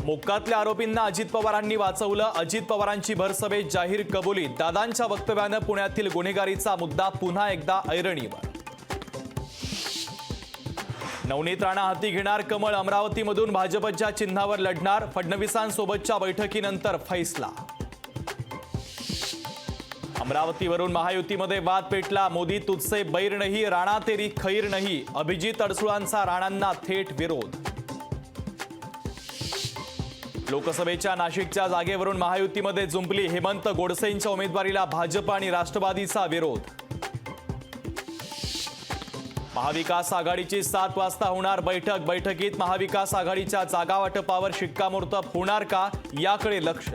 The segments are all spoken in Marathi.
मोक्कातल्या आरोपींना अजित पवारांनी वाचवलं. अजित पवारांची भरसभेत जाहीर कबुली. दादांच्या वक्तव्यानं पुण्यातील गुन्हेगारीचा मुद्दा पुन्हा एकदा ऐरणीवर. नवनीत राणा हाती घेणार कमळ. अमरावतीमधून भाजपच्या चिन्हावर लढणार. फडणवीसांसोबतच्या बैठकीनंतर फैसला. अमरावतीवरून महायुतीमध्ये वाद पेटला. मोदी तुझसे बैर नहीं, राणा तेरी खैर नहीं. अभिजित अडसुळांचा राणांना थेट विरोध. लोकसभेच्या नाशिकच्या जागेवरून महायुतीमध्ये जुंपली. हेमंत गोडसेंच्या उमेदवारीला भाजप आणि राष्ट्रवादीचा विरोध. महाविकास आघाडीची 7 वाजता होणार बैठक. बैठकीत महाविकास आघाडीच्या जागा वाटपावर शिक्कामोर्तब होणार का, याकडे लक्ष.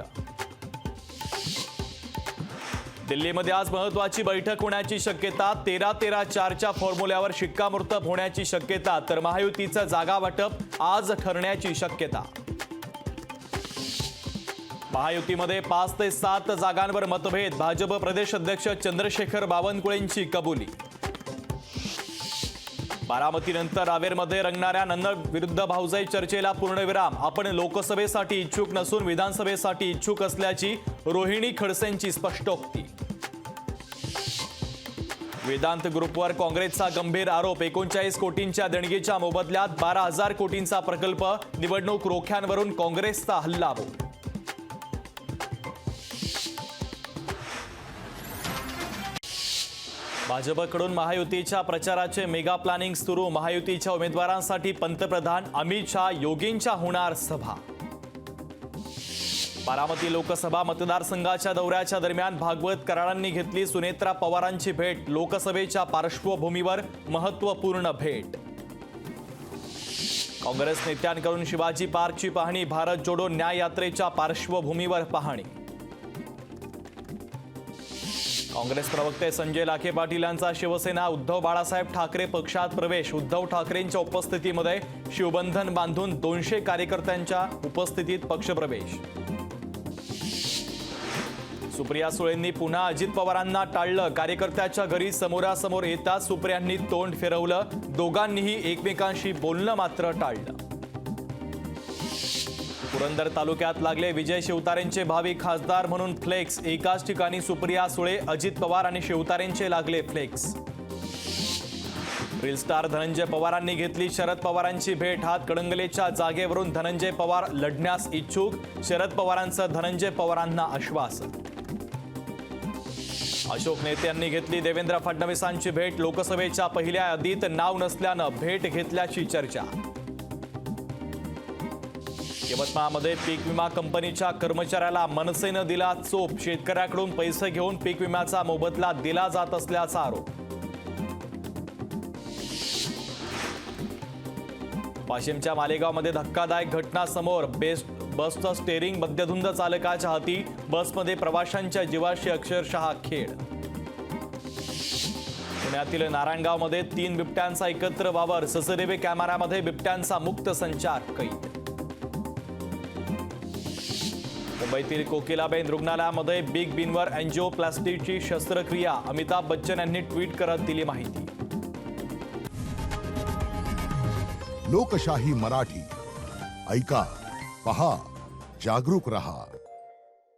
दिल्लीमध्ये आज महत्त्वाची बैठक होण्याची शक्यता. 13-13-4च्या फॉर्म्युल्यावर शिक्कामोर्तब होण्याची शक्यता. तर महायुतीचं जागा वाटप आज ठरण्याची शक्यता. महायुतीमध्ये 5 ते 7 जागांवर मतभेद. भाजप प्रदेश अध्यक्ष चंद्रशेखर बावनकुळेंची कबुली. बारामतीनंतर रावेरमध्ये रंगणाऱ्या नन्नड विरुद्ध भाऊजाई चर्चेला पूर्णविराम. आपण लोकसभेसाठी इच्छुक नसून विधानसभेसाठी इच्छुक असल्याची रोहिणी खडसेंची स्पष्टोक्ती. वेदांत ग्रुपवर काँग्रेसचा गंभीर आरोप. 39 कोटींच्या देणगीच्या मोबदल्यात 12,000 कोटींचा प्रकल्प. निवडणूक रोख्यांवरून काँग्रेसचा हल्लाबोल. भाजपकडून महायुतीच्या प्रचाराचे मेगा प्लॅनिंग सुरू. महायुतीच्या उमेदवारांसाठी पंतप्रधान अमित शहा योगींच्या होणार सभा. बारामती लोकसभा मतदारसंघाच्या दौऱ्याच्या दरम्यान भागवत कराडांनी घेतली सुनेत्रा पवारांची भेट. लोकसभेच्या पार्श्वभूमीवर महत्त्वपूर्ण भेट. काँग्रेस नेत्यांकडून शिवाजी पार्कची पाहणी. भारत जोडो न्याय यात्रेच्या पार्श्वभूमीवर पाहणी. काँग्रेस प्रवक्ते संजय लाखे पाटील यांचा शिवसेना उद्धव बाळासाहेब ठाकरे पक्षात प्रवेश. उद्धव ठाकरेंच्या उपस्थितीमध्ये शिवबंधन बांधून 200 कार्यकर्त्यांच्या उपस्थितीत पक्षप्रवेश. सुप्रिया सुळेंनी पुन्हा अजित पवारांना टाळलं. कार्यकर्त्याच्या घरी समोरासमोर येताच सुप्रियांनी तोंड फिरवलं. दोघांनीही एकमेकांशी बोलणं मात्र टाळलं. पुरंदर तालुक्यात लागले विजय शिवतारेंचे भावी खासदार म्हणून फ्लेक्स. एकाच ठिकाणी सुप्रिया सुळे, अजित पवार आणि शिवतारेंचे लागले फ्लेक्स. रील स्टार धनंजय पवारांनी घेतली शरद पवारांची भेट. हातकणंगलेच्या जागेवरून धनंजय पवार लढण्यास इच्छुक. शरद पवारांचं धनंजय पवारांना आश्वासन. अशोक नेत्यांनी घेतली देवेंद्र फडणवीसांची भेट. लोकसभेच्या पहिल्या यादीत नाव नसल्यानं भेट घेतल्याची चर्चा. यवतमाळमध्ये पीक विमा कंपनीच्या कर्मचाऱ्याला मनसेनं दिला चोप. शेतकऱ्याकडून पैसे घेऊन पीक विम्याचा मोबदला दिला जात असल्याचा आरोप. वाशिमच्या मालेगावमध्ये धक्कादायक घटना समोर. बसचं स्टेअरिंग मद्यधुंद चालकाच्या हाती. बसमध्ये प्रवाशांच्या जीवाशी अक्षरशः खेळ. पुण्यातील नारायणगावमध्ये 3 बिबट्यांचा एकत्र वावर. सीसीटीव्ही कॅमेऱ्यामध्ये बिबट्यांचा मुक्त संचार कैद. मुंबईतील कोकिलाबेन रुग्णालयामध्ये बिग बींवर अँजिओप्लास्टीची शस्त्रक्रिया. अमिताभ बच्चन यांनी ट्विट करत दिली माहिती. लोकशाही मराठी ऐका, पहा, जागरूक रहा.